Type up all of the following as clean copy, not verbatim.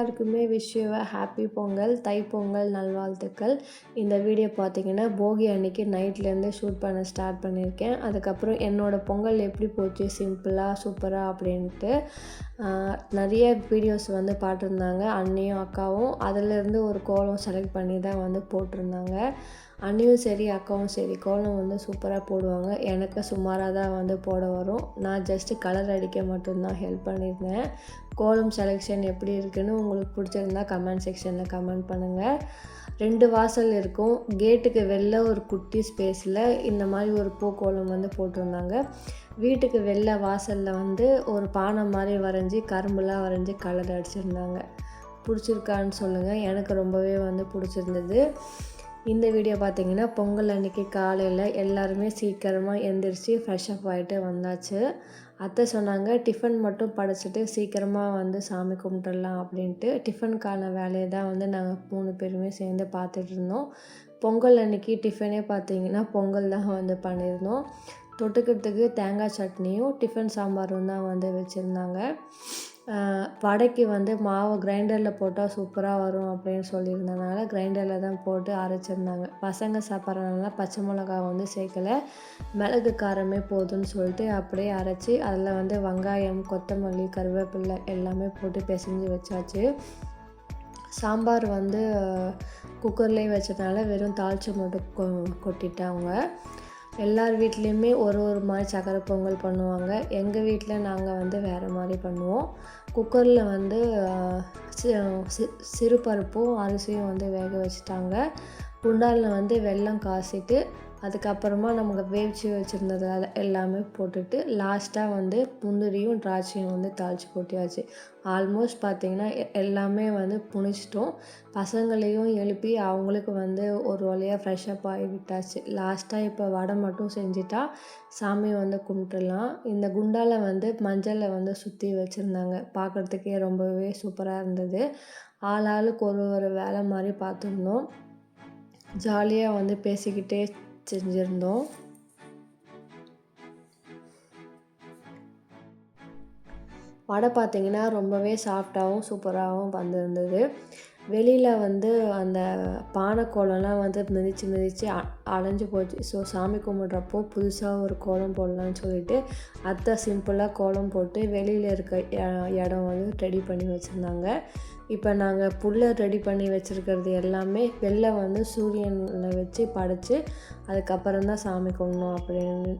எல்லாருக்குமே ஹாப்பி பொங்கல், தைப்பொங்கல் நல்வாழ்த்துக்கள். இந்த வீடியோ பார்த்தீங்கன்னா, போகி அன்னைக்கு நைட்லேருந்து ஷூட் பண்ண ஸ்டார்ட் பண்ணியிருக்கேன். அதுக்கப்புறம் என்னோடய பொங்கல் எப்படி போச்சு சிம்பிளாக, சூப்பராக அப்படின்ட்டு நிறைய வீடியோஸ் வந்து பார்த்துருந்தாங்க. அண்ணியும் அக்காவும் அதிலேருந்து ஒரு கோலம் செலக்ட் பண்ணி தான் வந்து போட்டிருந்தாங்க. அண்ணியும் சரி அக்காவும் சரி கோலம் வந்து சூப்பராக போடுவாங்க. எனக்கு சுமாராக தான் வந்து போட வரும். நான் ஜஸ்ட்டு கலர் அடிக்க மட்டும்தான் ஹெல்ப் பண்ணியிருந்தேன். கோலம் செலெக்ஷன் எப்படி இருக்குன்னு உங்களுக்கு பிடிச்சிருந்தா கமெண்ட் செக்ஷனில் கமெண்ட் பண்ணுங்கள். 2 வாசல் இருக்கும். கேட்டுக்கு வெளில ஒரு குட்டி ஸ்பேஸில் இந்த மாதிரி ஒரு பூக்கோலம் வந்து போட்டிருந்தாங்க. வீட்டுக்கு வெளில வாசலில் வந்து ஒரு பானை மாதிரி வரைஞ்சி கரும்புலாம் வரைஞ்சி கலர் அடிச்சிருந்தாங்க. பிடிச்சிருக்கான்னு சொல்லுங்கள். எனக்கு ரொம்பவே வந்து பிடிச்சிருந்தது. இந்த வீடியோ பார்த்தீங்கன்னா, பொங்கல் அன்றைக்கி காலையில் எல்லாருமே சீக்கிரமாக எழுந்திரிச்சு ஃப்ரெஷ்அப் ஆகிட்டு வந்தாச்சு. அத்தை சொன்னாங்க டிஃபன் மட்டும் படைச்சிட்டு சீக்கிரமாக வந்து சாமி கும்பிட்டுடலாம் அப்படின்ட்டு. டிஃபனுக்கான வேலையை தான் வந்து நாங்கள் 3 பேருமே சேர்ந்து பார்த்துட்டு இருந்தோம். பொங்கல் அன்றைக்கி டிஃபனே பார்த்தீங்கன்னா பொங்கல் தான் வந்து பண்ணியிருந்தோம். தொட்டுக்கிறதுக்கு தேங்காய் சட்னியும் டிஃபன் சாம்பாரும் தான் வந்து வச்சுருந்தாங்க. வடைக்கு வந்து மாவு கிரைண்டரில் போட்டால் சூப்பராக வரும் அப்படின்னு சொல்லியிருந்தனால கிரைண்டரில் தான் போட்டு அரைச்சிருந்தாங்க. பசங்க சாப்பிட்றதுனால பச்சை மிளகா வந்து சேர்க்கலை, மிளகு காரமே போதும்னு சொல்லிட்டு அப்படியே அரைச்சி அதில் வந்து வெங்காயம், கொத்தமல்லி, கருவேப்பிலை எல்லாமே போட்டு பிசைஞ்சு வச்சாச்சு. சாம்பார் வந்து குக்கர்லேயே வச்சதுனால வெறும் தாளித்து மட்டும் கொட்டிட்டாங்க. எல்லார் வீட்லேயுமே ஒரு மாதிரி சக்கரை பொங்கல் பண்ணுவாங்க. எங்கள் வீட்டில் நாங்கள் வந்து வேறு மாதிரி பண்ணுவோம். குக்கரில் வந்து சிறு பருப்பும் அரிசியும் வந்து வேக வச்சுட்டாங்க. குண்டானில் வந்து வெல்லம் காய்ச்சிட்டு அதுக்கப்புறமா நமக்கு வேவிச்சு வச்சுருந்தது எல்லாமே போட்டுட்டு லாஸ்ட்டாக வந்து முந்திரியும் திராட்சையும் வந்து தாளித்து கொட்டியாச்சு. ஆல்மோஸ்ட் பார்த்திங்கன்னா எல்லாமே வந்து புனிச்சிட்டோம். பசங்களையும் எழுப்பி அவங்களுக்கு வந்து ஒரு வழியாக ஃப்ரெஷ்அப் ஆகி விட்டாச்சு. லாஸ்ட்டாக இப்போ வடை மட்டும் செஞ்சுட்டா சாமி வந்து கும்பிட்டுலாம். இந்த குண்டாவில் வந்து மஞ்சளை வந்து சுற்றி வச்சுருந்தாங்க. பார்க்குறதுக்கே ரொம்பவே சூப்பராக இருந்தது. ஆளுக்கு ஒரு வேலை மாதிரி பார்த்துருந்தோம். ஜாலியாக வந்து பேசிக்கிட்டே செஞ்சுருந்தோம். வடை பார்த்திங்கன்னா ரொம்பவே சாஃப்டாகவும் சூப்பராகவும் வந்திருந்தது. வெளியில் வந்து அந்த பானை கோலம்லாம் வந்து மிதித்து அடைஞ்சு போச்சு. ஸோ சாமி கும்பிட்றப்போ புதுசாக ஒரு கோலம் போடலான்னு சொல்லிட்டு அத்தை சிம்பிளாக கோலம் போட்டு வெளியில் இருக்க இடம் வந்து ரெடி பண்ணி வச்சுருந்தாங்க. இப்போ நாங்கள் புல்லை ரெடி பண்ணி வச்சுருக்கிறது எல்லாமே வெளில வந்து சூரியனில் வச்சு படைச்சி அதுக்கப்புறம் தான் சாமி கும்பிடணும் அப்படின்னு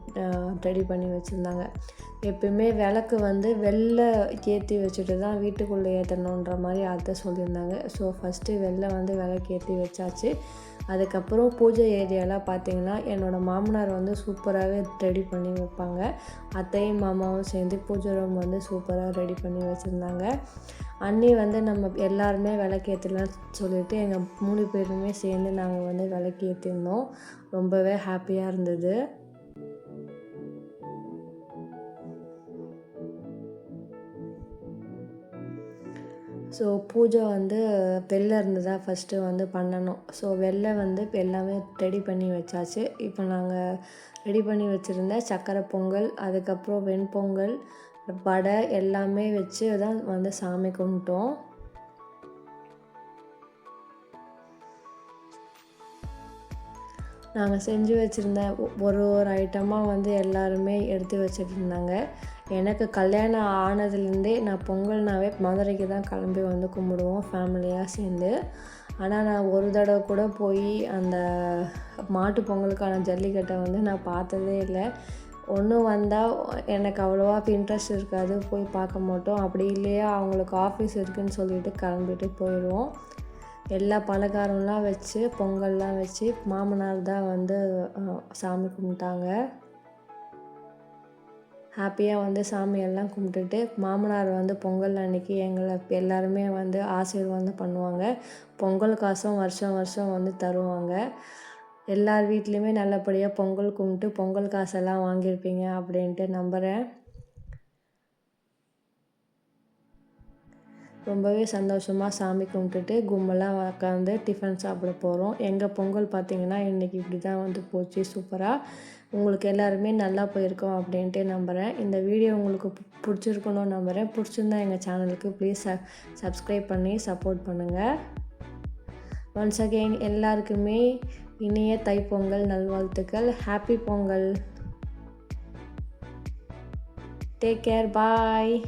ரெடி பண்ணி வச்சுருந்தாங்க. எப்பயுமே விளக்கு வந்து வெளில ஏற்றி வச்சுட்டு தான் வீட்டுக்குள்ளே ஏற்றணுன்ற மாதிரி அத்தை சொல்லியிருந்தாங்க. ஸோ ஃபஸ்ட்டு வெளில வந்து விளக்கு ஏற்றி வச்சாச்சு. அதுக்கப்புறம் பூஜை ஏரியாலாம் பார்த்திங்கன்னா என்னோடய மாமனார் வந்து சூப்பராகவே ரெடி பண்ணி வைப்பாங்க. அத்தையும் மாமாவும் சேர்ந்து பூஜை ரூம் வந்து சூப்பராக ரெடி பண்ணி வச்சுருந்தாங்க. அண்ணி வந்து நம்ம எல்லாருமே விளக்கு ஏற்றலாம்னு சொல்லிவிட்டு எங்கள் 3 பேருமே சேர்ந்து நாங்கள் வந்து விளக்கு ஏற்றிருந்தோம். ரொம்பவே ஹாப்பியாக இருந்தது. ஸோ பூஜை வந்து வெளில இருந்து தான் ஃபஸ்ட்டு வந்து பண்ணணும். ஸோ வெளில வந்து இப்போ எல்லாமே ரெடி பண்ணி வச்சாச்சு. இப்போ நாங்கள் ரெடி பண்ணி வச்சுருந்த சக்கரை பொங்கல், அதுக்கப்புறம் வெண்பொங்கல், வடை எல்லாமே வச்சு தான் வந்து சாமி கும்பிட்டோம். நாங்கள் செஞ்சு வச்சுருந்த ஒரு ஐட்டமாக வந்து எல்லாருமே எடுத்து வச்சுட்டு இருந்தாங்க. எனக்கு கல்யாணம் ஆனதுலேருந்தே நான் பொங்கல்னாவே மதுரைக்கு தான் கிளம்பி வந்து கும்பிடுவோம் ஃபேமிலியாக சேர்ந்து. ஆனால் நான் ஒரு தடவை கூட போய் அந்த மாட்டு பொங்கலுக்கான ஜல்லிக்கட்டை வந்து நான் பார்த்ததே இல்லை. ஒன்று வந்தால் எனக்கு அவ்வளோவா இன்ட்ரெஸ்ட் இருக்காது, போய் பார்க்க மாட்டோம். அப்படி இல்லையா அவங்களுக்கு ஆஃபீஸ் இருக்குதுன்னு சொல்லிட்டு கிளம்பிட்டு போயிடுவோம். எல்லா பலகாரம்லாம் வச்சு பொங்கல்லாம் வச்சு மாமனார் தான் வந்து சாமி கும்பிட்டாங்க. ஹாப்பியாக வந்து சாமியெல்லாம் கும்பிட்டுட்டு மாமனார் வந்து பொங்கல் அன்றைக்கி எங்களை எல்லாருமே வந்து ஆசீர்வாதம் பண்ணுவாங்க. பொங்கல் காசும் வருஷம் வருஷம் வந்து தருவாங்க. எல்லார் வீட்லேயுமே நல்லபடியாக பொங்கல் கும்பிட்டு பொங்கல் காசெல்லாம் வாங்கியிருப்பீங்க அப்படின்ட்டு நம்புகிறேன். ரொம்பவே சந்தோஷமாக சாமி கும்பிட்டுட்டு கும்பலாக உட்காந்து டிஃபன் சாப்பிட போகிறோம். எங்கள் பொங்கல் பார்த்திங்கன்னா இன்றைக்கி இப்படி தான் வந்து போச்சு சூப்பராக. உங்களுக்கு எல்லாருமே நல்லா போயிருக்கோம் அப்படின்ட்டு நம்புகிறேன். இந்த வீடியோ உங்களுக்கு பிடிச்சிருக்கணும்னு நம்புகிறேன். பிடிச்சிருந்தா எங்கள் சேனலுக்கு ப்ளீஸ் சப்ஸ்கிரைப் பண்ணி சப்போர்ட் பண்ணுங்கள். ஒன்ஸ் அகெயின் எல்லாருக்குமே இனிய தைப்பொங்கல் நல்வாழ்த்துக்கள். ஹாப்பி பொங்கல். Take care. பாய்.